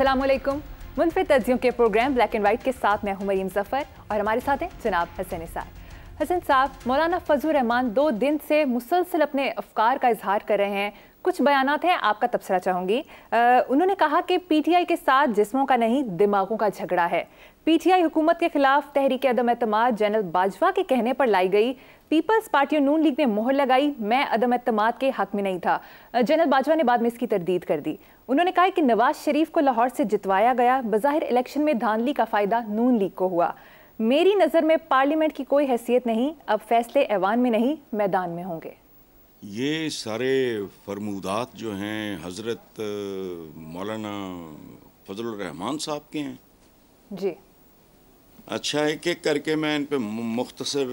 अस्सलामुअलैकुम। मुनफिद तज्जियों के programme black and white के साथ मैं हूं मरीम जफर और हमारे साथ हैं जनाब हसन निसार। हसन साहब, मौलाना फजलुर रहमान 2 दिन से मुसलसल अपने अफकार का इजहार कर रहे हैं। कुछ बयानात हैं, आपका तबसरा चाहूँगी। उन्होंने कहा कि पीटीआई के साथ जिस्मों का नहीं दिमागों का झगड़ा है। पीटीआई हुकूमत के खिलाफ तहरीक अदम एतमाद जनरल बाजवा के कहने पर लाई गई। पीपल्स पार्टी और नून लीग ने मोहर लगाई। मैं अदम एतमाद के हक में नहीं था। जनरल बाजवा ने बाद में इसकी तरदीद कर दी। उन्होंने कहा कि नवाज शरीफ को लाहौर से जितवाया गया, बज़ाहिर इलेक्शन में धांधली का फ़ायदा नून लीग को हुआ। मेरी नज़र में पार्लियामेंट की कोई हैसियत नहीं, अब फैसले ऐवान में नहीं मैदान में होंगे। ये सारे फरमूदात जो हैं हज़रत मौलाना फजलुर रहमान साहब के हैं जी। अच्छा, एक एक करके मैं इन पे मुख्तसर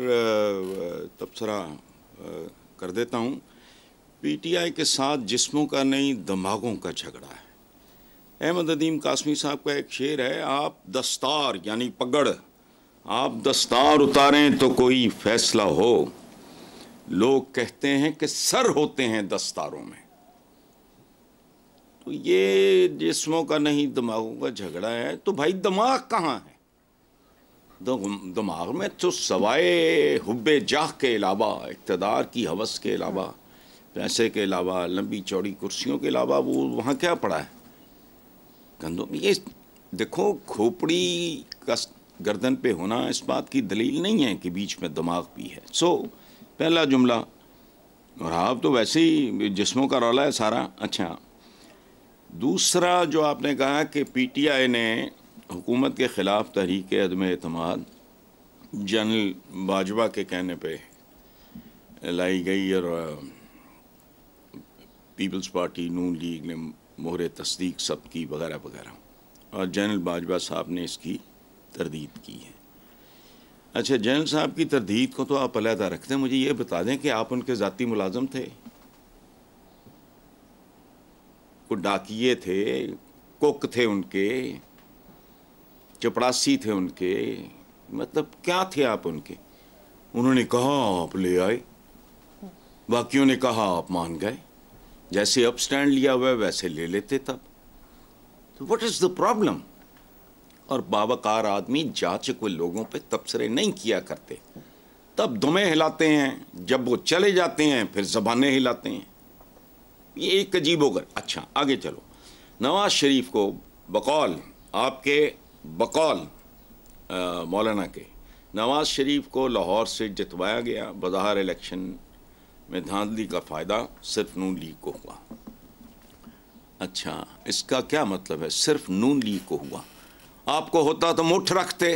तबसरा कर देता हूँ। पीटीआई के साथ जिस्मों का नहीं दिमागों का झगड़ा है। अहमद अदीम कासमी साहब का एक शेर है, आप दस्तार यानी पगड़, आप दस्तार उतारें तो कोई फैसला हो। लोग कहते हैं कि सर होते हैं दस्तारों में। तो ये जिस्मों का नहीं दिमागों का झगड़ा है। तो भाई दिमाग कहाँ है? दिमाग में तो सवाए हुब्बे जाह के अलावा, इक़्तिदार की हवस के अलावा, पैसे के अलावा, लंबी चौड़ी कुर्सियों के अलावा वो वहाँ क्या पड़ा है? कंधों में ये देखो, खोपड़ी का गर्दन पे होना इस बात की दलील नहीं है कि बीच में दिमाग भी है। पहला जुमला। और आप तो वैसे ही जिस्मों का रौला है सारा। अच्छा, दूसरा जो आपने कहा कि पीटीआई ने हुकूमत के ख़िलाफ़ तहरीक अदम एतमाद जनरल बाजवा के कहने पे लाई गई और पीपल्स पार्टी नून लीग ने मोहर तस्दीक सब की वगैरह वगैरह, और जनरल बाजवा साहब ने इसकी तरदीद की है। अच्छा, जनरल साहब की तरदीद को तो आप अलहदा रखते हैं। मुझे ये बता दें कि आप उनके ज़ाती मुलाजम थे? को डाकिये थे, कुक थे उनके, चपड़ासी थे उनके, मतलब क्या थे आप उनके? उन्होंने कहा आप ले आए, बाकियों ने कहा आप मान गए। जैसे अब स्टैंड लिया हुआ है वैसे ले लेते तब। तो व्हाट इज़ द प्रॉब्लम? और बावकार आदमी जांच को लोगों पे तबसरे नहीं किया करते, तब दुमें हिलाते हैं, जब वो चले जाते हैं फिर ज़बानें हिलाते हैं। ये एक अजीब होगा। अच्छा, आगे चलो। नवाज शरीफ को बकौल आपके बकौल मौलाना के, नवाज शरीफ को लाहौर से जितवाया गया, बज़ाहिर इलेक्शन में धांधली का फ़ायदा सिर्फ नून लीग को हुआ। अच्छा, इसका क्या मतलब है सिर्फ नून लीग को हुआ? आपको होता तो मुठ रखते।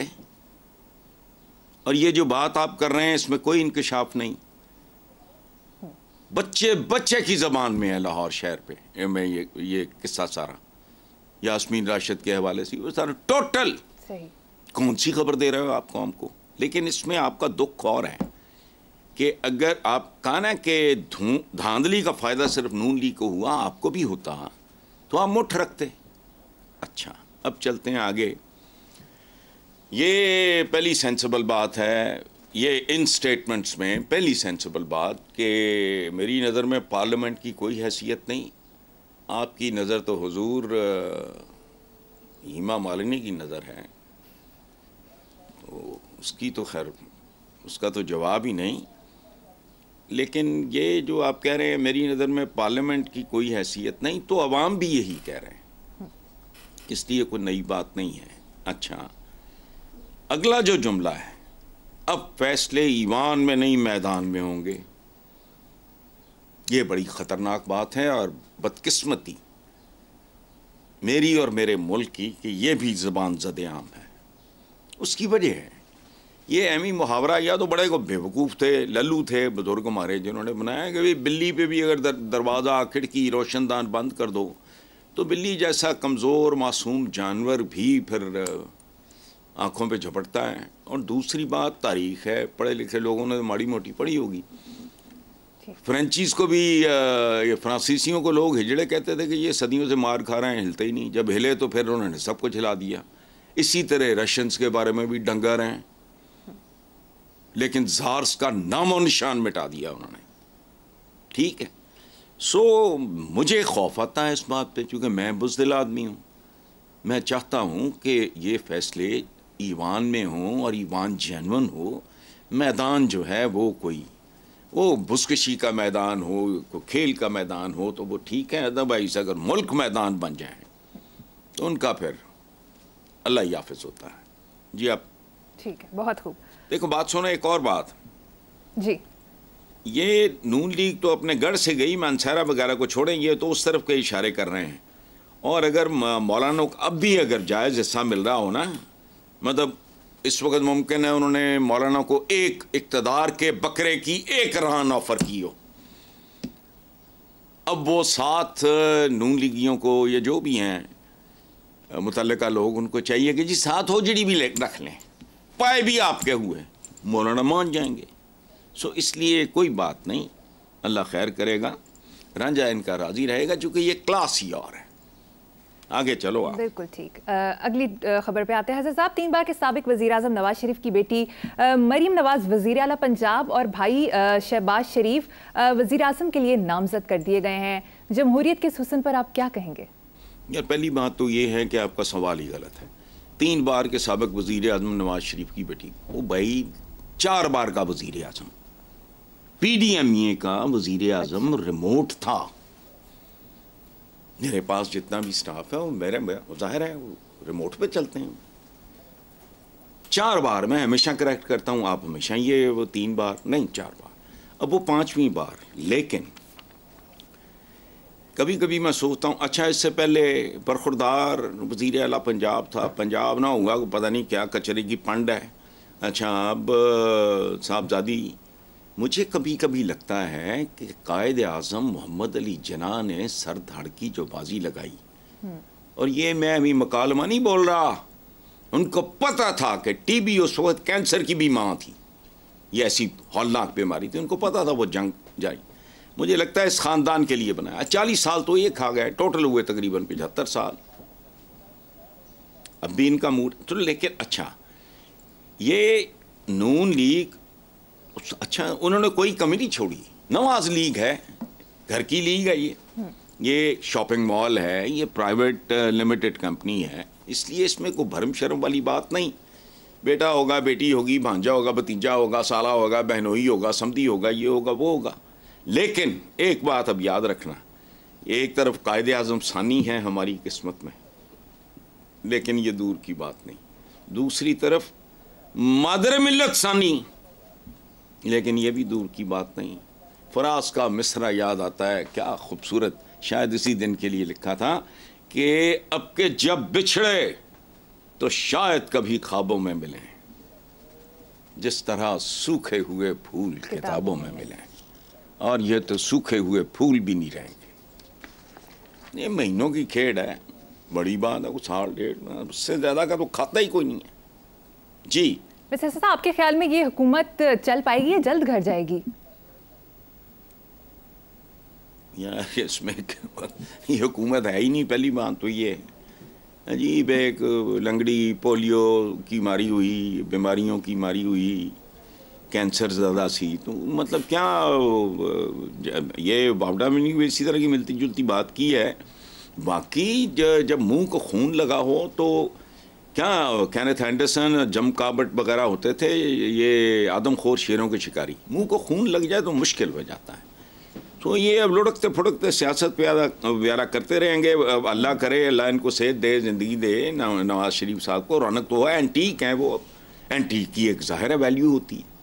और ये जो बात आप कर रहे हैं इसमें कोई इंकशाफ नहीं। बच्चे बच्चे की ज़बान में है लाहौर शहर पे मैं ये किस्सा सारा यास्मीन राशिद के हवाले से वो सारा टोटल सही। कौन सी खबर दे रहे हो आप कौम को? लेकिन इसमें आपका दुख और है कि अगर आप कहना कि धांधली का फ़ायदा सिर्फ नून लीग को हुआ, आपको भी होता तो आप मुठ रखते। अच्छा, अब चलते हैं आगे। ये पहली सेंसिबल बात है, ये इन स्टेटमेंट्स में पहली सेंसिबल बात कि मेरी नज़र में पार्लियामेंट की कोई हैसियत नहीं। आपकी नज़र तो हुजूर हेमा मालिनी की नज़र है, तो उसकी तो खैर उसका तो जवाब ही नहीं। लेकिन ये जो आप कह रहे हैं मेरी नज़र में पार्लियामेंट की कोई हैसियत नहीं, तो अवाम भी यही कह रहे हैं, इसलिए कोई नई बात नहीं है। अच्छा, अगला जो जुमला है, अब फैसले ईवान में नहीं मैदान में होंगे, ये बड़ी ख़तरनाक बात है और बदकिस्मती मेरी और मेरे मुल्क की कि ये भी ज़बान ज़द-ए-आम है। उसकी वजह है ये एमी मुहावरा, या तो बड़े को बेवकूफ़ थे, लल्लू थे बुजुर्ग हमारे, जिन्होंने बनाया कि भाई बिल्ली पे भी अगर दरवाज़ा खिड़की रोशनदान बंद कर दो तो बिल्ली जैसा कमज़ोर मासूम जानवर भी फिर आँखों पे झपटता है। और दूसरी बात तारीख़ है, पढ़े लिखे लोगों ने माड़ी मोटी पढ़ी होगी। फ्रेंचीज़ को भी ये फ्रांसीसियों को लोग हिजड़े कहते थे कि ये सदियों से मार खा रहे हैं, हिलते ही नहीं। जब हिले तो फिर उन्होंने सब कुछ हिला दिया। इसी तरह रशियंस के बारे में भी डंगर हैं, लेकिन ज़ार्स का नामो निशान मिटा दिया उन्होंने। ठीक है, मुझे खौफ आता है इस बात पे, क्योंकि मैं बुज़दिल आदमी हूँ। मैं चाहता हूँ कि ये फैसले ईवान में हों और ईवान जेन्युइन हो। मैदान जो है वो बुसकशी का मैदान हो, कोई खेल का मैदान हो तो वो ठीक है, अदरवाइज अगर मुल्क मैदान बन जाए तो उनका फिर अल्लाह ही हाफिज होता है। जी आप ठीक है, बहुत खूब। देखो बात सुनो, एक और बात जी, ये नून लीग तो अपने गढ़ से गई, मानसारा वगैरह को छोड़ेंगे तो उस तरफ के इशारे कर रहे हैं। और अगर मौलाना को अब भी अगर जायज़ हिस्सा मिल रहा हो ना, मतलब इस वक्त मुमकिन है उन्होंने मौलाना को एक इक़्तिदार के बकरे की एक रान ऑफर की हो, अब वो साथ नून लीगियों को ये जो भी हैं मुतल्लिका लोग, उनको चाहिए कि जी साथ हो जड़ी भी रख लें, पाए भी आपके हुए, मौलाना मान जाएंगे। सो इसलिए कोई बात नहीं, अल्लाह खैर करेगा, रांझा इनका राजी रहेगा, चूँकि ये क्लास ही और है। आगे चलो आप। बिल्कुल ठीक। अगली खबर पे आते हैं। हज़रत साहब, 3 बार के साबिक वज़ीर-ए-आज़म नवाज शरीफ की बेटी मरीम नवाज वज़ीर आला पंजाब और भाई शहबाज शरीफ वज़ीर-ए-आज़म के लिए नामज़द कर दिए गए हैं। जमहूरियत के इस हुस्न पर आप क्या कहेंगे? यार पहली बात तो ये है कि आपका सवाल ही गलत है। 3 बार के साबिक वज़ीर-ए-आज़म नवाज शरीफ की बेटी, वो भाई 4 बार का वज़ीर-ए-आज़म, PDMA का वज़ीर-ए-आज़म रिमोट था। मेरे पास जितना भी स्टाफ है वो मेरे ज़ाहिर है वो रिमोट पे चलते हैं। 4 बार मैं हमेशा करेक्ट करता हूँ, आप हमेशा ये वो 3 बार नहीं 4 बार, अब वो 5वीं बार। लेकिन कभी कभी मैं सोचता हूँ, अच्छा इससे पहले बरखुरदार वज़ीर आला पंजाब था, पंजाब ना होगा पता नहीं क्या कचरे की पंड है। अच्छा अब साहबजादी, मुझे कभी कभी लगता है कि कायद आज़म मोहम्मद अली जिन्ना ने सर धड़ की जो बाजी लगाई, और ये मैं अभी मकालमा नहीं बोल रहा, उनको पता था कि TB उस वक्त कैंसर की भी माँ थी, ये ऐसी हौलनाक बीमारी थी, उनको पता था वो जंग जाए। मुझे लगता है इस ख़ानदान के लिए बनाया। 40 साल तो ये खा गए, टोटल हुए तकरीबन 75 साल। अब भी इनका मूड तो, लेकिन अच्छा ये नून लीग, अच्छा उन्होंने कोई कमी नहीं छोड़ी। नवाज लीग है, घर की लीग है, ये शॉपिंग मॉल है, ये प्राइवेट लिमिटेड कंपनी है, इसलिए इसमें कोई भरम शर्म वाली बात नहीं। बेटा होगा, बेटी होगी, भांजा होगा, भतीजा होगा, साला होगा, बहनोई होगा, समधी होगा, ये होगा वो होगा। लेकिन एक बात अब याद रखना, एक तरफ कायदे आज़म सानी है हमारी किस्मत में, लेकिन ये दूर की बात नहीं, दूसरी तरफ मादर मिल्लत सानी, लेकिन ये भी दूर की बात नहीं। फराज का मिसरा याद आता है, क्या खूबसूरत, शायद इसी दिन के लिए लिखा था कि अब के जब बिछड़े तो शायद कभी ख्वाबों में मिलें, जिस तरह सूखे हुए फूल किताबों में मिलें, और ये तो सूखे हुए फूल भी नहीं रहेंगे। ये महीनों की खेड़ है, बड़ी बात है, कुछ साल डेढ़, उससे ज़्यादा का तो खाता ही कोई नहीं है। जी वैसे साहब, आपके ख्याल में ये हुकूमत चल पाएगी या जल्द घर जाएगी? यार इसमें ये हुकूमत है ही नहीं, पहली बात तो ये अजीब एक लंगड़ी, पोलियो की मारी हुई, बीमारियों की मारी हुई, कैंसर ज़्यादा सी, तो मतलब क्या ये बावड़ा में नहीं इसी तरह की मिलती जुलती बात की है। बाकी जब मुंह को खून लगा हो तो क्या कैनेथ एंडरसन, जम काबट वगैरह होते थे, ये आदमखोर शेरों के शिकारी, मुंह को खून लग जाए तो मुश्किल हो जाता है। तो ये अब लुढ़कते फुड़कते सियासत प्यारा करते रहेंगे। अल्लाह करे अल्लाह इनको सेहत दे, ज़िंदगी दे नवाज शरीफ साहब को। रौनक तो है, एंटीक हैं वो, एंटीक की एक ज़ाहिर है वैल्यू होती है।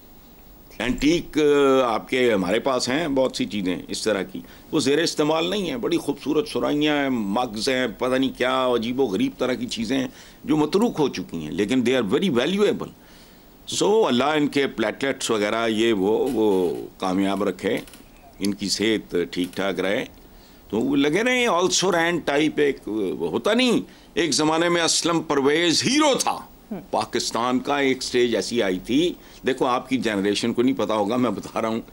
एंटीक आपके हमारे पास हैं बहुत सी चीज़ें इस तरह की, वो ज़ेर इस्तेमाल नहीं है, बड़ी खूबसूरत सुराइयाँ हैं, मग्ज़ हैं, पता नहीं क्या अजीब व गरीब तरह की चीज़ें हैं जो मतरूक हो चुकी हैं, लेकिन दे आर वेरी वैल्यूएबल। सो अल्लाह इनके प्लेटलेट्स वगैरह ये वो कामयाब रखे, इनकी सेहत ठीक ठाक रहे, तो वो लगे रहे। ऑल्सो रैन टाइप एक होता नहीं, एक ज़माने में असलम परवेज़ हीरो था पाकिस्तान का, एक स्टेज ऐसी आई थी। देखो आपकी जनरेशन को नहीं पता होगा, मैं बता रहा हूँ,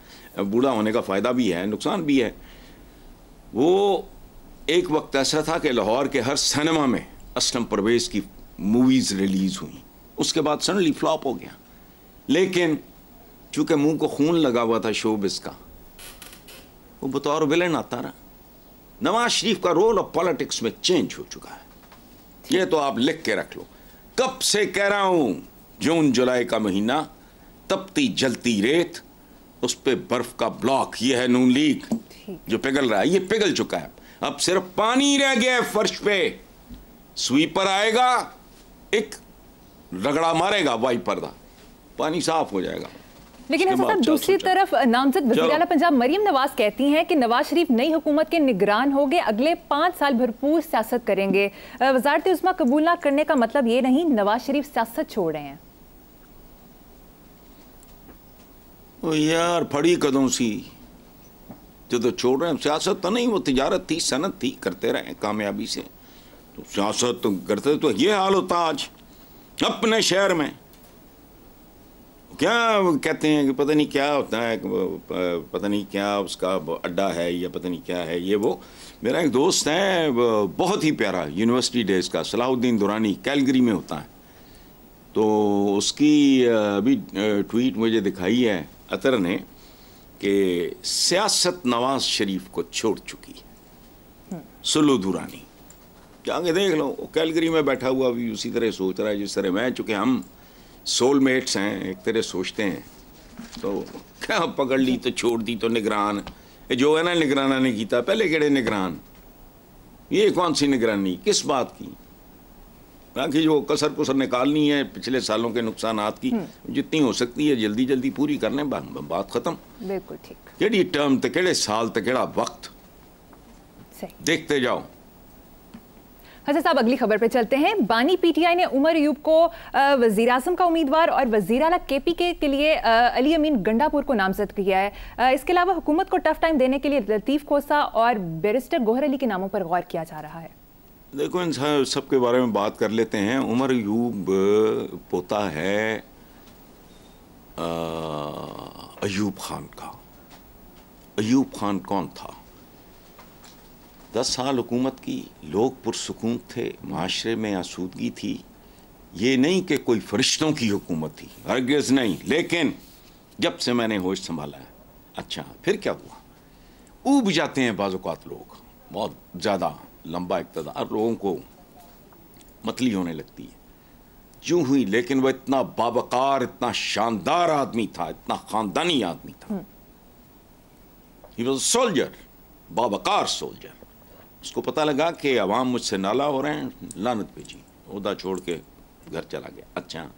बूढ़ा होने का फ़ायदा भी है नुकसान भी है। वो एक वक्त ऐसा था कि लाहौर के हर सिनेमा में असलम परवेज़ की मूवीज़ रिलीज़ हुई, उसके बाद सडनली फ्लॉप हो गया। लेकिन चूँकि मुंह को खून लगा हुआ था शोबिस का, वो बतौर विलन आता रहा। नवाज शरीफ का रोल अब पॉलिटिक्स में चेंज हो चुका है, ये तो आप लिख के रख लो। कब से कह रहा हूं, जून जुलाई का महीना, तपती जलती रेत, उस पे बर्फ का ब्लॉक, ये है नून लीग जो पिघल रहा है, ये पिघल चुका है। अब सिर्फ पानी रह गया है फर्श पे। स्वीपर आएगा, एक रगड़ा मारेगा वाइपर दा, पानी साफ हो जाएगा। लेकिन ऐसा साहब, दूसरी तरफ नामजद वज़ीर आला पंजाब मरियम नवाज कहती हैं कि नवाज शरीफ नई हुकूमत के निगरान होंगे, अगले 5 साल भरपूर सियासत करेंगे। वज़ारत उज़्मा कबूल ना करने का मतलब ये नहीं नवाज शरीफ सियासत छोड़ रहे हैं। ओ यार, फड़ी कदों सी जो तो छोड़ रहे हैं। सियासत तो नहीं, वो तिजारत थी, सनत थी, करते रहे कामयाबी से। तो सियासत तो करते तो ये हाल होता आज अपने शहर में। क्या कहते हैं कि पता नहीं क्या होता है, पता नहीं क्या उसका अड्डा है या पता नहीं क्या है ये वो। मेरा एक दोस्त है बहुत ही प्यारा, यूनिवर्सिटी डेज का, सलाहुद्दीन दुरानी, कैलगरी में होता है। तो उसकी अभी ट्वीट मुझे दिखाई है अतर ने कि सियासत नवाज शरीफ को छोड़ चुकी है। सुल्लू दुरानी जाके देख लो, कैलगरी में बैठा हुआ भी उसी तरह सोच रहा है जिस तरह मैं, चूँकि हम सोलमेट्स हैं एक तरह सोचते हैं। तो क्या पकड़ ली तो छोड़ दी तो निगरान जो है ना, निगराना ने कीता पहले केड़े निगरान, ये कौन सी निगरानी, किस बात की? बाकी जो कसर कुसर निकालनी है पिछले सालों के नुकसानात की, जितनी हो सकती है जल्दी जल्दी पूरी करने, बात खत्म। बिल्कुल ठीक। केड़ी टर्म ते केड़े साल ते केड़ा वक्त, देखते जाओ। हसन साहब, अगली खबर पे चलते हैं। बानी पीटीआई ने उमर अयूब को वज़ीर आज़म का उम्मीदवार और वज़ीर आला केपीके के लिए अली अमीन गंडापुर को नामजद किया है। इसके अलावा हुकूमत को टफ टाइम देने के लिए लतीफ़ खोसा और बैरिस्टर गोहर अली के नामों पर गौर किया जा रहा है। देखो, इन सब के बारे में बात कर लेते हैं। उमर अयूब पोता है अयूब खान का। अयूब खान कौन था? 10 साल हुकूमत की, लोग पुरसुकून थे, माशरे में आसूदगी थी। ये नहीं कि कोई फरिश्तों की हुकूमत थी, हरगिज़ नहीं। लेकिन जब से मैंने होश संभाला है, अच्छा फिर क्या हुआ, ऊब जाते हैं बाज़ औक़ात लोग, बहुत ज़्यादा लंबा इक़्तिदार लोगों को मतली होने लगती है, यूँ हुई। लेकिन वह इतना बावकार, इतना शानदार आदमी था, इतना ख़ानदानी आदमी था। ही वॉज सोल्जर, बावकार सोल्जर। उसको पता लगा कि अवाम मुझसे नाला हो रहे हैं, लानत भेजी, ओहदा छोड़ के घर चला गया। अच्छा,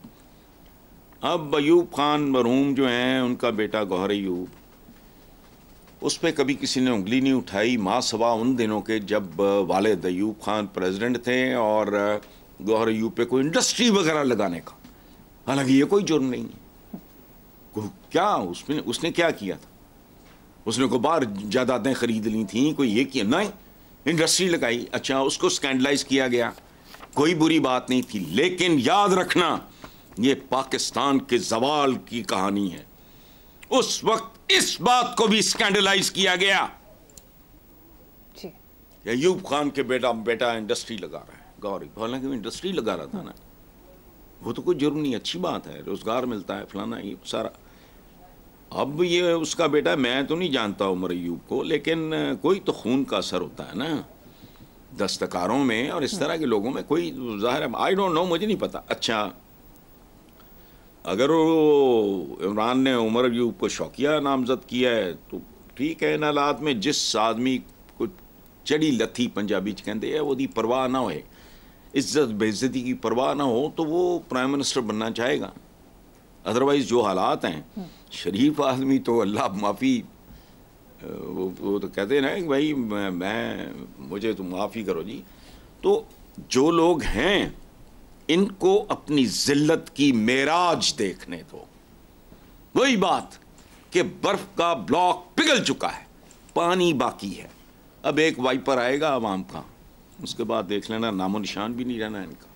अब अयूब खान मरहूम जो हैं, उनका बेटा गौहर अयूब, उस पर कभी किसी ने उंगली नहीं उठाई, माँ सवा उन दिनों के जब वालिद अयूब खान प्रेसिडेंट थे और गौहर अयूब पे कोई इंडस्ट्री वगैरह लगाने का। हालांकि ये कोई जुर्म नहीं है। क्या उसने क्या किया था? उसने को बाहर जायदादें खरीद ली थी, कोई ये किया नहीं, इंडस्ट्री लगाई। अच्छा, उसको स्कैंडलाइज किया गया, कोई बुरी बात नहीं थी। लेकिन याद रखना, ये पाकिस्तान के जवाल की कहानी है। उस वक्त इस बात को भी स्कैंडलाइज किया गया। अयूब खान के बेटा इंडस्ट्री लगा रहा है, गौरी, हालांकि वो इंडस्ट्री लगा रहा था ना, वो तो कोई जुर्म नहीं, अच्छी बात है, रोजगार मिलता है, फलाना ये सारा। अब ये उसका बेटा, मैं तो नहीं जानता उमर अयूब को, लेकिन कोई तो खून का असर होता है ना दस्तकारों में और इस तरह के लोगों में, कोई ज़ाहिर है, आई डोंट नो, मुझे नहीं पता। अच्छा, अगर वो इमरान ने उमर अयूब को शौकिया नामजद किया है तो ठीक है। इन हालात में जिस आदमी को चढ़ी लथी पंजाबी च कहते हैं, वो दी परवाह ना होए, इज्जत बेइज्जती की परवाह ना हो, तो वो प्राइम मिनिस्टर बनना चाहेगा। अदरवाइज़ जो हालात हैं, शरीफ आदमी तो अल्लाह माफ़ी, वो तो कहते हैं ना कि भाई मुझे तो माफ़ी करो जी। तो जो लोग हैं, इनको अपनी जिल्लत की मेराज देखने दो। वही बात कि बर्फ का ब्लॉक पिघल चुका है, पानी बाकी है, अब एक वाइपर आएगा आवाम का, उसके बाद देख लेना नामो निशान भी नहीं रहना इनका।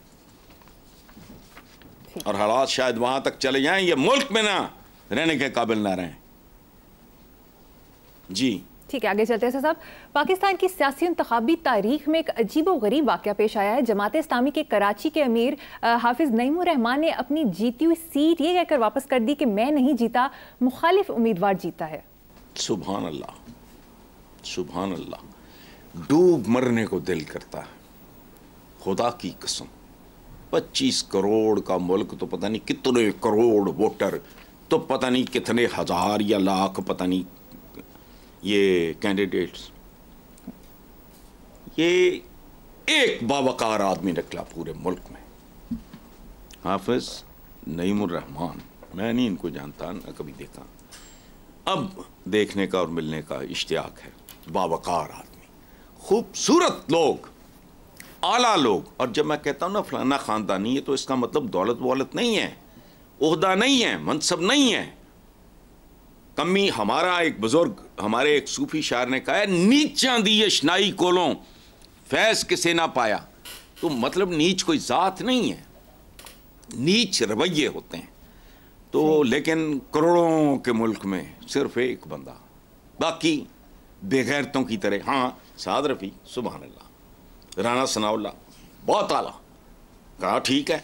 और हालात शायद वहां तक चले जाएं, ये मुल्क में ना रहने के काबिल ना रहें। जी ठीक है, आगे चलते हैं साहब। पाकिस्तान की सियासी इंतखाबी तारीख में एक अजीबो गरीब वाक़या पेश आया है। जमात इस्लामी के कराची के अमीर हाफिज नईमुर रहमान ने अपनी जीती हुई सीट ये कहकर वापस कर दी कि मैं नहीं जीता, मुखालिफ उम्मीदवार जीता है। सुभान अल्लाह, सुभान अल्लाह। डूब मरने को दिल करता है, खुदा की कसम 25 करोड़ का मुल्क, तो पता नहीं कितने करोड़ वोटर, तो पता नहीं कितने हजार या लाख, पता नहीं ये कैंडिडेट्स, ये एक बावकार आदमी निकला पूरे मुल्क में, हाफिज नईमुर रहमान। मैं नहीं इनको जानता, ना कभी देखा, अब देखने का और मिलने का इश्तियाक है। बावकार आदमी, खूबसूरत लोग, आला लोग। और जब मैं कहता हूँ ना फलाना ख़ानदानी है, तो इसका मतलब दौलत वौलत नहीं है, ओहदा नहीं है, मनसब नहीं है। कमी हमारा एक बुजुर्ग, हमारे एक सूफी शायर ने कहा है, नीचा दी यशनाई कोलों फैज़ किसे ना पाया। तो मतलब नीच कोई ज़ात नहीं है, नीच रवैये होते हैं। तो लेकिन करोड़ों के मुल्क में सिर्फ एक बंदा, बाकी बेगैरतों की तरह। हाँ, साद रफ़ी सुभान अल्लाह, राना सनाउल्लाह बहुत आला, कहा ठीक है,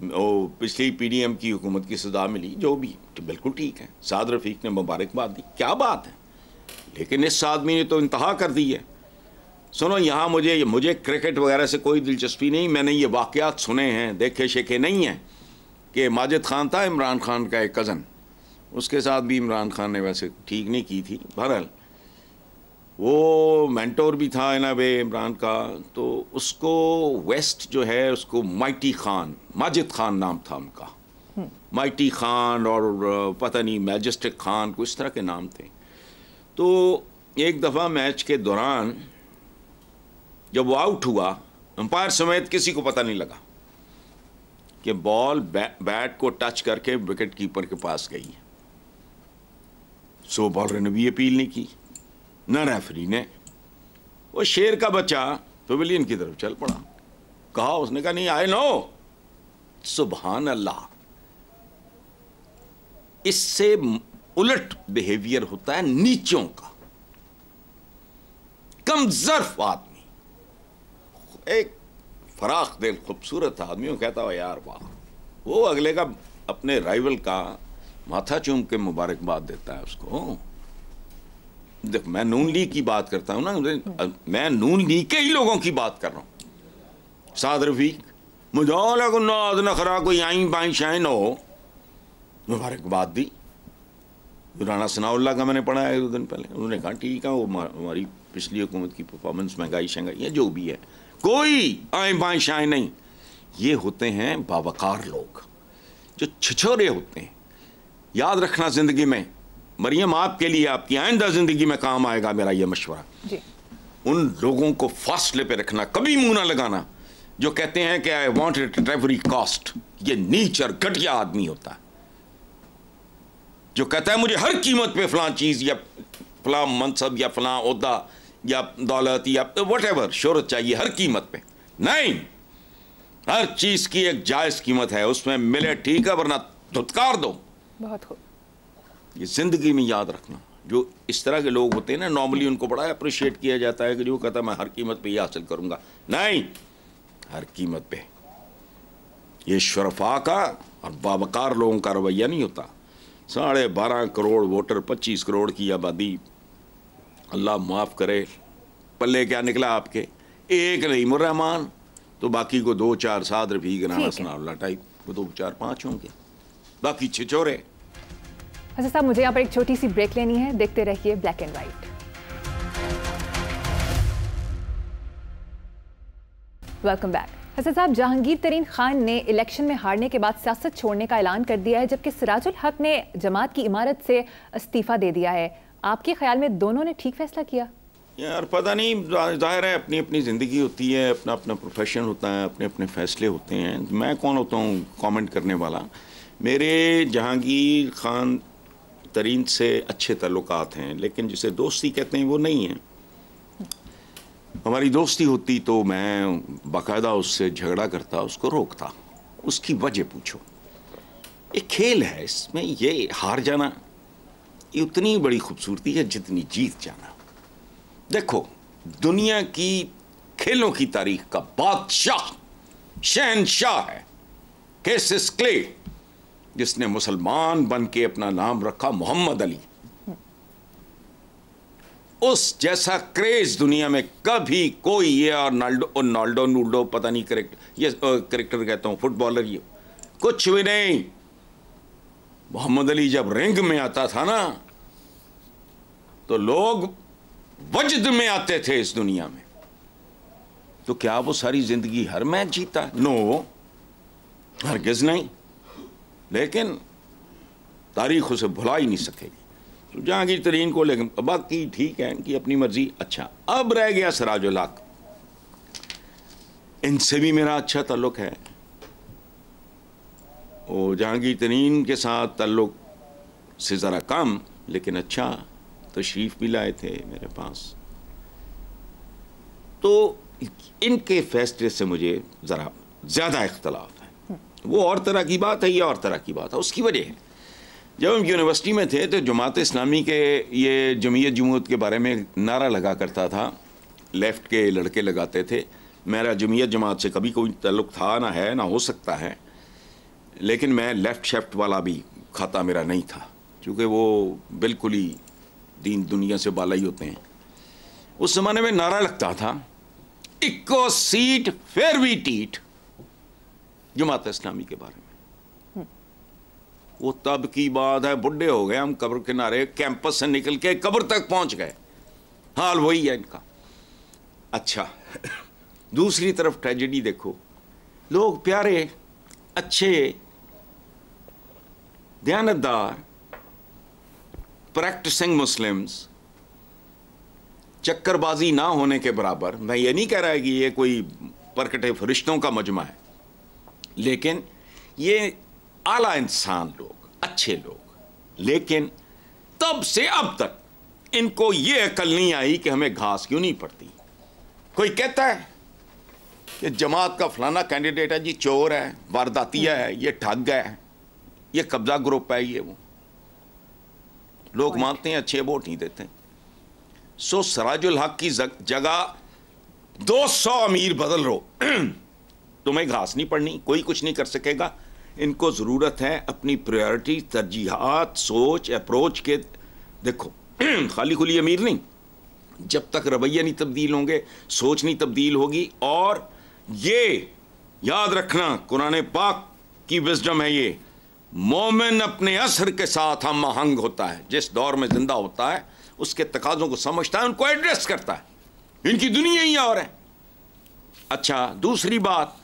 वो पिछली पीडीएम की हुकूमत की सजा मिली, जो भी, तो बिल्कुल ठीक है। साद रफ़ीक ने मुबारकबाद दी, क्या बात है। लेकिन इस आदमी ने तो इंतहा कर दी है। सुनो, यहाँ मुझे क्रिकेट वगैरह से कोई दिलचस्पी नहीं, मैंने ये वाक़यात सुने हैं, देखे शेखे नहीं हैं, कि माजिद खान था इमरान खान का एक कज़न, उसके साथ भी इमरान खान ने वैसे ठीक नहीं की थी। बहरहाल वो मेंटोर भी था इन वे इमरान का, तो उसको वेस्ट जो है, उसको माइटी खान, माजिद खान नाम था उनका, माइटी खान और पता नहीं मैजेस्टिक खान, कुछ इस तरह के नाम थे। तो एक दफ़ा मैच के दौरान जब वो आउट हुआ, अंपायर समेत किसी को पता नहीं लगा कि बॉल बैट को टच करके विकेट कीपर के पास गई है। सो बॉलर ने भी अपील नहीं की, न रेफरी ने। वो शेर का बच्चा पवेलियन की तरफ चल पड़ा, कहा, उसने कहा नहीं, आई नो। सुभान अल्लाह, इससे उलट बिहेवियर होता है नीचों का। कमजर्फ आदमी, एक फराख दिल खूबसूरत आदमी, वो कहता हो यार वाह, वो अगले का, अपने राइवल का माथा चूम के मुबारकबाद देता है उसको। देख, मैं नून लीग की बात करता हूँ ना, मैं नून लीग के ही लोगों की बात कर रहा हूँ। साद रफ़ीक मुझे को नाद नखरा कोई आई बाई शाइन हो, मुबारकबाद दी। राना सनाउल्लाह का मैंने पढ़ा है 2 दिन पहले, उन्होंने कहा ठीक है, वो हमारी पिछली हुकूमत की परफॉर्मेंस, महंगाई शंगाई है, जो भी है, कोई आए बाएँ शाए नहीं। ये होते हैं बावकार लोग, जो छिछोरे होते हैं। याद रखना ज़िंदगी में, मरियम आपके लिए, आपकी आइंदा ज़िंदगी में काम आएगा मेरा ये मशवरा जी। उन लोगों को फासले पे रखना, कभी मुंह ना लगाना जो कहते हैं कि I want it at every cost. ये नीच और घटिया आदमी होता है जो कहता है मुझे हर कीमत पे फलां चीज़ या फलां मनसब या फलां ओहदा या दौलत या व्हाटएवर शोहरत चाहिए हर कीमत पे। नहीं, हर चीज़ की एक जायज़ कीमत है, उसमें मिले ठीक है, वरना धुतकार दो। बहुत खूब। ये ज़िंदगी में याद रखना, जो इस तरह के लोग होते हैं ना, नॉर्मली उनको बड़ा अप्रिशिएट किया जाता है कि जो कहता है मैं हर कीमत पे ये हासिल करूँगा। नहीं, हर कीमत पे। ये शुरफा का और बावकार लोगों का रवैया नहीं होता। 12.5 करोड़ वोटर, 25 करोड़ की आबादी, अल्लाह माफ़ करे, पल्ले क्या निकला आपके, एक नईमुर रहमान, तो बाकी को 2-4 साद रफ़ीक, राना सनाउल्लाह टाइप, वो 2-4-5 होंगे, बाकी छिछोरे। अच्छा साहब, मुझे यहाँ पर एक छोटी सी ब्रेक लेनी है, देखते रहिए black and white. Welcome back. Hasan साहब, जहांगीर तरीन खान ने इलेक्शन में हारने के बाद सियासत छोड़ने का ऐलान कर दिया है, जबकि सिराजुल हक ने जमात की इमारत से इस्तीफा दे दिया है। आपके ख्याल में दोनों ने ठीक फैसला किया? यार पता नहीं, जाहिर है अपनी अपनी ज़िंदगी होती है, अपना अपना प्रोफेशन होता है, अपने अपने फ़ैसले होते हैं। मैं कौन होता हूँ कमेंट करने वाला। मेरे जहांगीर खान तरीन से अच्छे ताल्लुकात हैं, लेकिन जिसे दोस्ती कहते हैं वो नहीं है। हमारी दोस्ती होती तो मैं बाकायदा उससे झगड़ा करता, उसको रोकता। उसकी वजह पूछो। एक खेल है, इसमें ये हार जाना ये उतनी बड़ी खूबसूरती है जितनी जीत जाना। देखो, दुनिया की खेलों की तारीख का बादशाह, शहनशाह है कैसिस क्ले, जिसने मुसलमान बन के अपना नाम रखा मोहम्मद अली। उस जैसा क्रेज दुनिया में कभी कोई, ये और नाल्डो नूल्डो पता नहीं करेक्टर कहता हूँ, फुटबॉलर, ये कुछ भी नहीं। मोहम्मद अली जब रिंग में आता था ना तो लोग वजद में आते थे इस दुनिया में। तो क्या वो सारी जिंदगी हर मैच जीता? नो, हरगिज नहीं। लेकिन तारीख उसे भुला ही नहीं सकेगी। तो जहांगीर तरीन को, लेकिन बाकी ठीक है, इनकी अपनी मर्जी। अच्छा, अब रह गया सिराजुल हक। इनसे भी मेरा अच्छा ताल्लुक है। वो जहांगीर तरीन के साथ ताल्लुक से ज़रा कम, लेकिन अच्छा, तशरीफ भी लाए थे मेरे पास। तो इनके फैसले से मुझे ज़रा ज़्यादा इख्तलाफ है। वो और तरह की बात है, ये और तरह की बात है। उसकी वजह है, जब हम यूनिवर्सिटी में थे तो जमात इस्लामी के ये जमीयत जमूत के बारे में नारा लगा करता था, लेफ़्ट के लड़के लगाते थे। मेरा जमीयत जमात से कभी कोई ताल्लुक़ था ना है ना हो सकता है, लेकिन मैं लेफ़्ट शेफ्ट वाला भी खाता मेरा नहीं था, क्योंकि वो बिल्कुल ही दीन दुनिया से बाला ही होते हैं। उस ज़माने में नारा लगता था, इक्को सीट फिर भी टीट, जमात इस्लामी के बारे में। वो तब की बात है, बुढ़े हो गए हम, कब्र किनारे कैंपस से निकल के कब्र तक पहुंच गए, हाल वही है इनका। अच्छा, दूसरी तरफ ट्रेजेडी देखो, लोग प्यारे, अच्छे, दयानतदार, प्रैक्टिसिंग मुस्लिम्स, चक्करबाजी ना होने के बराबर। मैं ये नहीं कह रहा है कि ये कोई परकटे फरिश्तों का मजमा है, लेकिन ये आला इंसान लोग, अच्छे लोग। लेकिन तब से अब तक इनको ये अकल नहीं आई कि हमें घास क्यों नहीं पड़ती। कोई कहता है कि जमात का फलाना कैंडिडेट है जी, चोर है, वारदातिया है, ये ठग है, ये कब्जा ग्रुप है, ये वो लोग मानते हैं, अच्छे वोट नहीं देते। सो सिराजुल हक की जगह 200 अमीर बदल लो, तुम्हें घास नहीं पड़नी, कोई कुछ नहीं कर सकेगा। इनको ज़रूरत है अपनी प्रायोरिटी, तरजीहात, सोच, अप्रोच के। देखो, खाली खुली अमीर नहीं, जब तक रवैया नहीं तब्दील होंगे, सोच नहीं तब्दील होगी। और ये याद रखना, कुरान पाक की विज़डम है ये, मोमिन अपने असर के साथ हम आहंग होता है। जिस दौर में जिंदा होता है उसके तकाज़ों को समझता है, उनको एड्रेस करता है। इनकी दुनिया ही और है। अच्छा, दूसरी बात,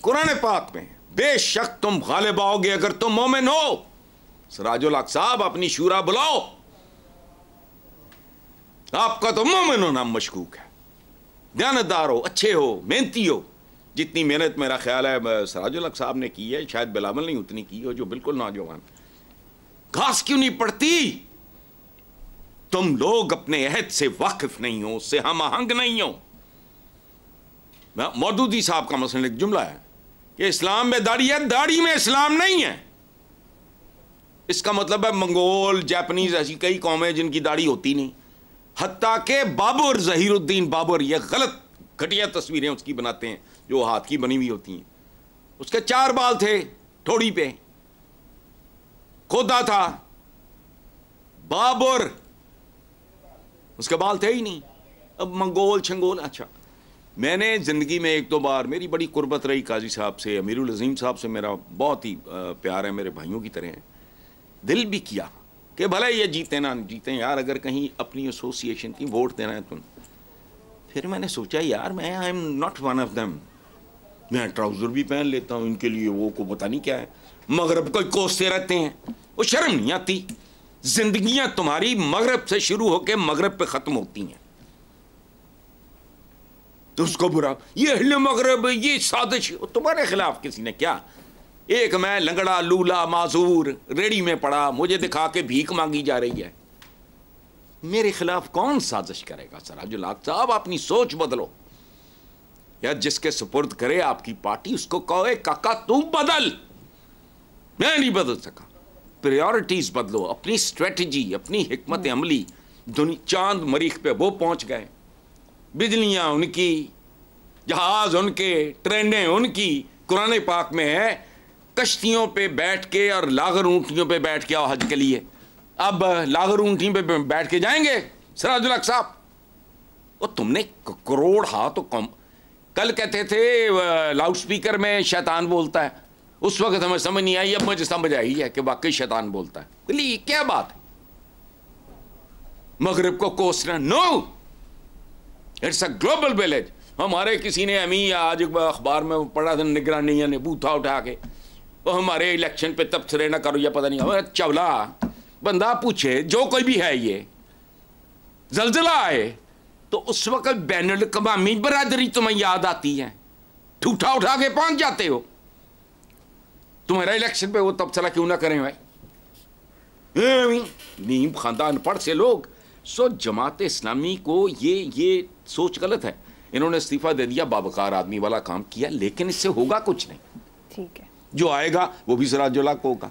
कुरान पाक में बेशक तुम गालिब आओगे अगर तुम मोमिन हो। सिराजुल हक साहब, अपनी शूरा बुलाओ, आपका तो मोमिन होना मशकूक है। दयानतदार हो, अच्छे हो, मेहनती हो। जितनी मेहनत मेरा ख्याल है सिराजुल हक साहब ने की है, शायद बिलावल नहीं उतनी की हो, जो बिल्कुल नौजवान। घास क्यों नहीं पड़ती? तुम लोग अपने अहद से वाकिफ नहीं हो, उससे हम आहंग नहीं हो। मौदूदी साहब का मसलन एक जुमला है कि इस्लाम में दाढ़ी है, दाढ़ी में इस्लाम नहीं है। इसका मतलब है मंगोल, जापानीज, ऐसी कई कौमें जिनकी दाढ़ी होती नहीं। हत्ता के बाबर, ज़हीरुद्दीन बाबर, ये गलत घटिया तस्वीरें उसकी बनाते हैं जो हाथ की बनी हुई होती हैं। उसके 4 बाल थे ठोड़ी पे, खोदा था। बाबर, उसके बाल थे ही नहीं। अब मंगोल छंगोल। अच्छा, मैंने ज़िंदगी में 1-2 बार, मेरी बड़ी कुर्बत रही काजी साहब से, अमीरुल अज़ीम साहब से मेरा बहुत ही प्यार है, मेरे भाइयों की तरह हैं। दिल भी किया कि भले ये जीते ना जीते यार, अगर कहीं अपनी एसोसिएशन की वोट देना है तुम। फिर मैंने सोचा यार, मैं I am not one of them. मैं ट्राउज़र भी पहन लेता हूँ इनके लिए, वो को पता नहीं क्या है, मगरब को कोसते रहते हैं, वो शर्म नहीं आती। जिंदगियां तुम्हारी मगरब से शुरू होकर मगरब पे ख़त्म होती हैं, तो उसको बुरा, ये अहले मगरब, ये साजिश तुम्हारे खिलाफ किसी ने क्या? एक मैं लंगड़ा लूला माजूर रेडी में पड़ा, मुझे दिखा के भीख मांगी जा रही है, मेरे खिलाफ कौन साजिश करेगा? सिराजुल हक साहब, अपनी सोच बदलो। या जिसके सुपुर्द करे आपकी पार्टी, उसको कहो काका तू बदल, मैं नहीं बदल सका। प्रायोरिटीज बदलो, अपनी स्ट्रेटजी, अपनी हिकमत अमली। चांद मरीख पे वो पहुंच गए, बिजलियां उनकी, जहाज उनके, ट्रेनें उनकी। कुरान पाक में है, कश्तियों पे बैठ के और लागर ऊंटियों पे बैठ के आओ हज के लिए। अब लागर ऊंटी पे बैठ के जाएंगे सिराजुल हक साहब? और तुमने करोड़ हाथ तो कम। कल कहते थे लाउड स्पीकर में शैतान बोलता है, उस वक्त हमें समझ नहीं आई, अब मुझे समझ आई है कि वाकई शैतान बोलता है। बोली क्या बात है, मगरिब को कोसना? No, it's a global village. हमारे किसी ने अमी आज अखबार में पढ़ा था, निगरानिया ने बूथा उठा के, वो हमारे इलेक्शन पे तबसरे ना करो या पता नहीं। हमारा चवला बंदा पूछे, जो कोई भी है, ये जलजला आए तो उस वक्त बैनुल अक़वामी बरादरी तुम्हें याद आती है, ठूठा उठा के पहुंच जाते हो। तुम्हारा इलेक्शन पे वो तबसरा क्यों ना करें भाई? नीम खानदान अनपढ़ से लोग। सो जमात इस्लामी को ये सोच गलत है। इन्होंने इस्तीफा दे दिया, बावकार आदमी वाला काम किया, लेकिन इससे होगा कुछ नहीं। ठीक है, जो आएगा वो भी सिराजुल हक होगा,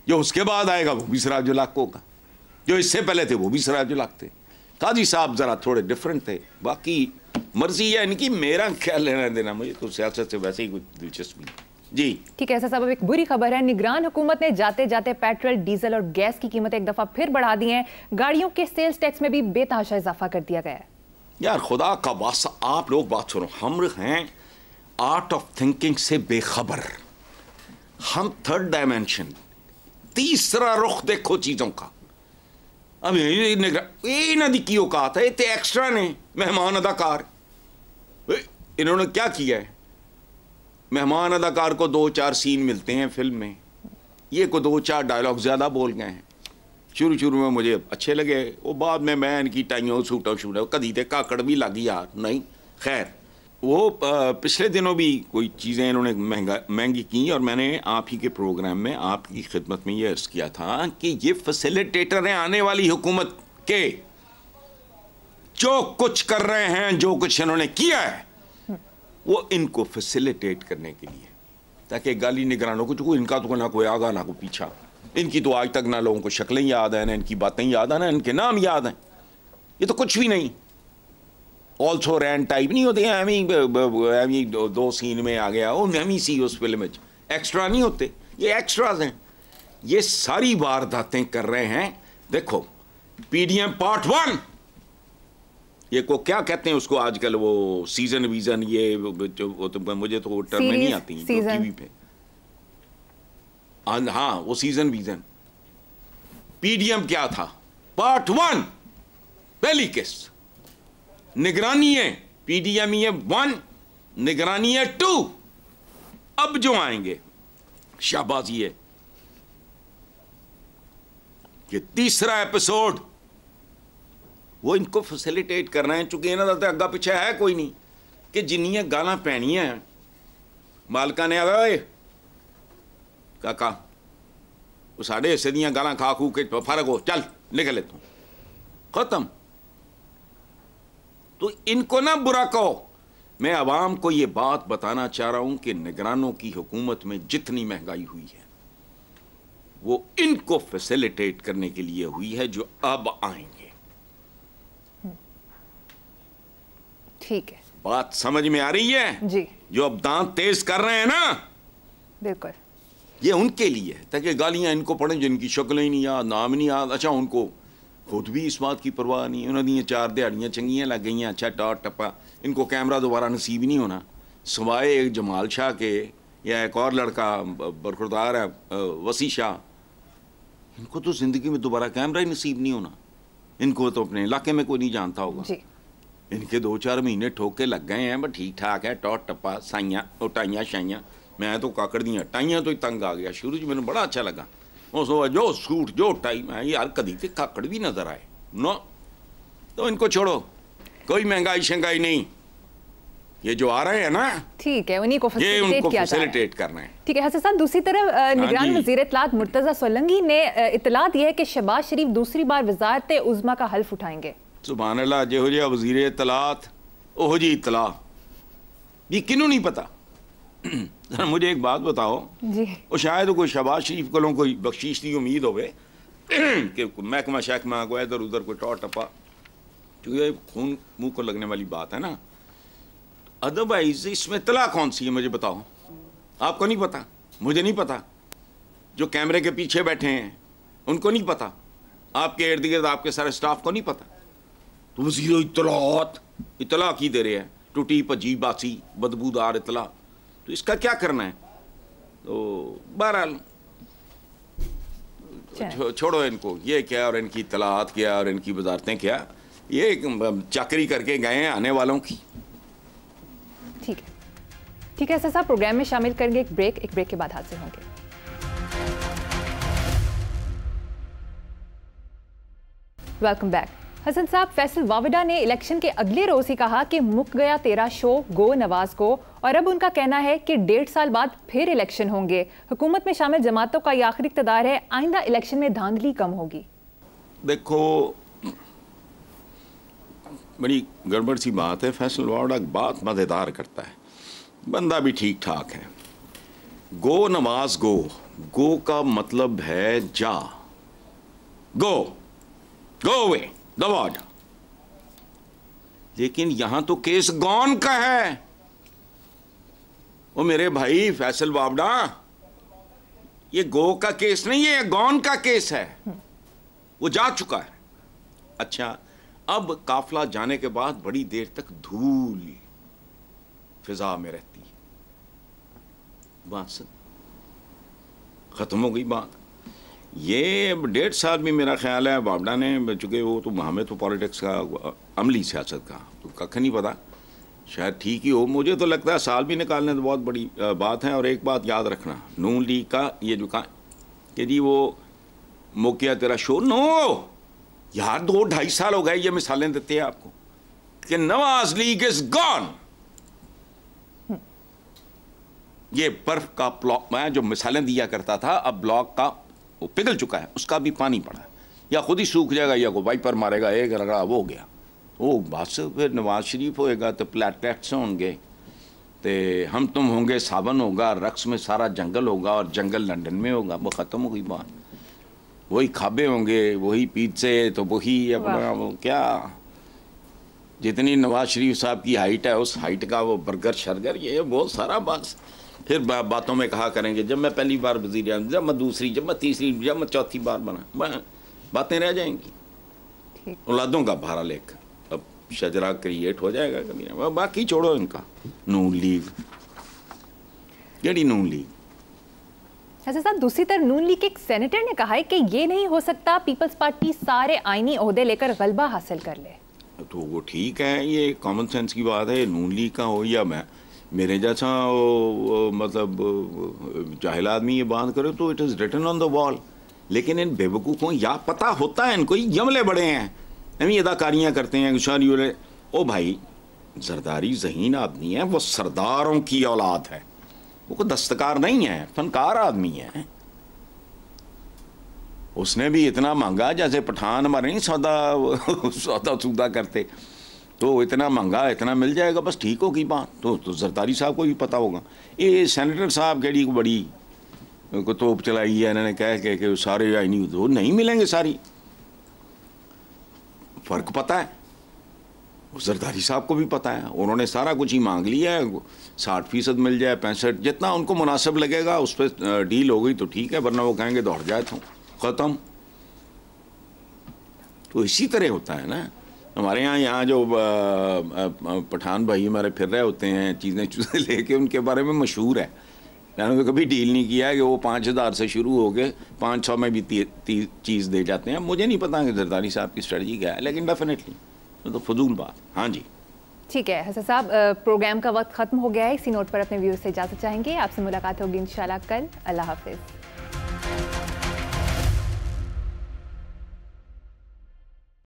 जो उसके बाद आएगा वो भी सिराजुल हक होगा, जो इससे पहले थे वो भी सिराजुल हक थे। काजी साहब जरा थोड़े डिफरेंट थे, बाकी मर्जी है इनकी, मेरा क्या लेना देना, मुझे तो सियासत से वैसे ही कोई दिलचस्पी नहीं। जी ठीक है। ऐसा सब एक बुरी खबर है, निगरान हुकूमत ने जाते जाते पेट्रोल, डीजल और गैस की कीमतें एक दफा फिर बढ़ा दी हैं। गाड़ियों के सेल्स टैक्स में भी बेतहाशा इजाफा कर दिया गया है। यार खुदा का वास्ता, आप लोग बात सुनो, हम हैं आर्ट ऑफ थिंकिंग से बेखबर। हम थर्ड डायमेंशन, तीसरा रुख देखो चीजों का। अब ये नदी की औकात है, इतने एक्स्ट्रा ने मेहमान अदाकार। इन्होंने क्या किया है, मेहमान अदाकार को 2-4 सीन मिलते हैं फिल्म में, ये को 2-4 डायलॉग ज्यादा बोल गए हैं। शुरू में मुझे अच्छे लगे, वो बाद में मैं इनकी टाइयों सूटों शूटों कदी थे काकड़ भी लगी यार, नहीं खैर। वो पिछले दिनों भी कोई चीज़ें इन्होंने महंगी की, और मैंने आप ही के प्रोग्राम में आपकी खिदमत में ये अर्ज़ किया था कि ये फैसिलिटेटर हैं आने वाली हुकूमत के। जो कुछ कर रहे हैं, जो कुछ इन्होंने किया है, वो इनको फैसिलिटेट करने के लिए, ताकि गाली निगरानों को, इनका तो ना कोई आगा ना कोई पीछा। इनकी तो आज तक ना लोगों को शक्लें याद है, ना इनकी बातें याद है, ना इनके नाम याद हैं। ये तो कुछ भी नहीं, ऑल्सो रैन टाइप नहीं होते हैं। एमी 2 सीन में आ गया, वो एमी सी उस फिल्म में एक्स्ट्रा नहीं होते, ये एक्स्ट्राज हैं। ये सारी वारदातें कर रहे हैं। देखो पीडीएम पार्ट 1, ये को क्या कहते हैं उसको आजकल, वो सीजन वीजन, ये वो तो मुझे तो टर्म में नहीं आती टीवी पे। हाँ, वो सीजन वीजन। पीडीएम क्या था? पार्ट 1 पहली किस्त, निगरानी है पीडीएम ये 1, निगरानी है 2। अब जो आएंगे शाबाजी है, ये तीसरा एपिसोड, वो इनको फैसिलिटेट कर रहे हैं। चूंकि इन्होंने तो अग्गा पीछे है कोई नहीं कि जिन्नियां गालां पैनियां मालका ने आवे काका वो साढ़े हिस्से दियां गालां खा खू के फर्क हो, चल निकले तू, खत्म। तो इनको ना बुरा कहो। मैं आवाम को ये बात बताना चाह रहा हूं कि निगरानों की हुकूमत में जितनी महंगाई हुई है, वो इनको फैसिलिटेट करने के लिए हुई है जो अब आएंगे। ठीक है, बात समझ में आ रही है जी? जो अब दांत तेज कर रहे हैं ना, बिल्कुल ये उनके लिए है, ताकि गालियां इनको पड़े जिनकी शक्लें ही नहीं याद, नाम नहीं याद। अच्छा, उनको खुद भी इस बात की परवाह नहीं, उन्होंने 4 दिहाड़ियाँ चंगियाँ लग गई हैं, अच्छा टॉट टप्पा, इनको कैमरा दोबारा नसीब ही नहीं होना, सवाए एक जमाल शाह के या एक और लड़का बरखुरदार है वसी शाह, इनको तो ज़िंदगी में दोबारा कैमरा ही नसीब नहीं होना। इनको तो अपने इलाके में कोई नहीं जानता होगा जी। इनके 2-4 महीने ठोके लग गए हैं, बट ठीक ठाक है, टॉट टप्पा साइयाँ टाइयाँ शाइयाँ। मैं तो काकड़ दियाँ टाइयाँ तो ही तंग आ गया, शुरू से मैंने बड़ा अच्छा लगा उस जो सूट जो टाई में यार, कभी थे काकड़ भी नजर आए नो। तो इनको छोड़ो, कोई महंगाई शंगाई नहीं, ये जो आ रहे हैं ना, ठीक है, उन्हीं को फैसिलिटेट करना है। ठीक है हसन साहब, दूसरी तरफ निगरान वज़ीर इत्तलात मुर्तज़ा सोलंकी ने इत्तला दी है कि शहबाज शरीफ दूसरी बार वज़ारत उज़्मा का हल्फ उठाएंगे। सुभान अल्लाह, जो जी वज़ीर इत्तलात ओहो जी इत्तला, ये किन्हों नहीं पता। मुझे एक बात बताओ जी, और शायद कोई शहबाज शरीफ को कोई बख्शीश की उम्मीद होवे कि महकमा शहकमा को इधर उधर कोई टॉट टपा, क्योंकि खून मुंह को लगने वाली बात है ना। अदरवाइज इसमें इत्तला कौन सी है मुझे बताओ? आपको नहीं पता, मुझे नहीं पता, जो कैमरे के पीछे बैठे हैं उनको नहीं पता, आपके इर्द गिर्द आपके सारे स्टाफ को नहीं पता। तो वज़ीर इत्तलात इतला की दे रहे हैं, टूटी भजी बासी बदबूदार इतला, तो इसका क्या करना है? तो बहरहाल छोड़ो इनको, ये क्या और इनकी इतलात क्या और इनकी वजारतें क्या, ये चाकरी करके गए हैं आने वालों की। ठीक है, ठीक है साहब, प्रोग्राम में शामिल करेंगे एक ब्रेक के बाद हाजिर होंगे। Welcome back. हसन साहब, फैसल वाविडा ने इलेक्शन के अगले रोज ही कहा कि मुक गया तेरा शो, गो नवाज को, और अब उनका कहना है कि 1.5 साल बाद फिर इलेक्शन होंगे। हुकूमत में शामिल जमातों का ये आखिरी इक़्तिदार है, आइंदा इलेक्शन में धांधली कम होगी। देखो बड़ी गड़बड़ सी बात है, फैसल वाविडा बात मजेदार करता है, बंदा भी ठीक ठाक है। गो नवाज गो, गो का मतलब है जा, गो गो अवे, गवाड। लेकिन यहां तो केस गॉन का है। वो मेरे भाई फैसल वाविडा, ये गो का केस नहीं है, गॉन का केस है, वो जा चुका है। अच्छा, अब काफिला जाने के बाद बड़ी देर तक धूल फिजा में रहती है, बस खत्म हो गई बात। ये 1.5 साल भी मेरा ख्याल है वाविडा ने, चूंकि वो तो हमें तो पॉलिटिक्स का, अमली सियासत का तो कख नहीं पता, शायद ठीक ही हो। मुझे तो लगता है साल भी निकालने तो बहुत बड़ी बात है। और एक बात याद रखना, नून लीग का ये जो कहा कि जी वो मुकिया तेरा शो, नो यार, 2-2.5 साल हो गए ये मिसालें देते हैं आपको कि नवाज लीग इज गॉन। ये बर्फ का ब्लॉक, मैं जो मिसालें दिया करता था, अब ब्लॉक का वो पिघल चुका है, उसका भी पानी पड़ा है, या खुद ही सूख जाएगा या कोई वाइपर मारेगा, एक रगड़ा वो हो गया, वो बस फिर नवाज शरीफ होएगा तो प्लेटलेट्स होंगे, तो हम तुम होंगे, सावन होगा, रक्स में सारा जंगल होगा और जंगल लंदन में होगा, वो ख़त्म हो गई बात। वही खाबे होंगे, वही पिज़्ज़े, तो वही अपना वो क्या, जितनी नवाज शरीफ साहब की हाइट है उस हाइट का वो बर्गर शर्गर, ये बहुत सारा बस। फिर बातों में कहा करेंगे जब मैं पहली बार वज़ीर आज़म, जब मैं दूसरी, जब मैं तीसरी, जब मैं चौथी बार बना, बातें रह जाएंगी, औलादों का भारा लेकर अब शजरा क्रिएट हो जाएगा कभी ना। बाकी छोड़ो इनका, नून लीग, जड़ी नून लीग। अच्छा साहब, दूसरी तरफ नून लीग के एक सेनेटर ने कहा है कि ये नहीं हो सकता पीपल्स पार्टी सारे आईनी ओहदे लेकर गलबा हासिल कर ले। तो वो ठीक है, ये कॉमन सेंस की बात है, नून लीग का हो या मैं मेरे जैसा मतलब जाहिल आदमी ये बात करे तो it is written on the wall. लेकिन इन बेवकूफ़ों या पता होता है इनको, यमले बड़े हैं, अभी अदाकारियाँ करते हैं गुशारी वाले। ओ भाई, जरदारी ज़हीन आदमी है, वो सरदारों की औलाद है, वो कोई दस्तकार नहीं है, फनकार आदमी है। उसने भी इतना मांगा, जैसे पठान हमारे नहीं सौदा सूदा करते, तो इतना महंगा इतना मिल जाएगा, बस ठीक होगी बात। तो जरदारी साहब को भी पता होगा। ये सेनेटर साहब केड़ी को बड़ी को तोप चलाई है इन्होंने कह के सारे आई नहीं, तो नहीं मिलेंगे सारी, फ़र्क पता है, जरदारी साहब को भी पता है, उन्होंने सारा कुछ ही मांग लिया है, 60% मिल जाए, 65, जितना उनको मुनासिब लगेगा उस पर डील हो गई तो ठीक है, वरना वो कहेंगे दौड़ जाए तो ख़त्म। तो इसी तरह होता है ना हमारे यहाँ जो पठान भाई हमारे फिर रहे होते हैं चीज़ें लेके, उनके बारे में मशहूर है, मैंने तो कभी डील नहीं किया कि वो 5000 से शुरू हो गए 500 में भी चीज़ दे जाते हैं। मुझे नहीं पता कि जरदारी साहब की स्ट्रेटजी क्या है, लेकिन डेफिनेटली तो फजूल बात। हाँ जी ठीक है हसन साहब, प्रोग्राम का वक्त ख़त्म हो गया है, इसी नोट पर अपने व्यूअर्स से इजाज़त चाहेंगे। आपसे मुलाकात होगी इंशाल्लाह कल। अल्लाह हाफिज़।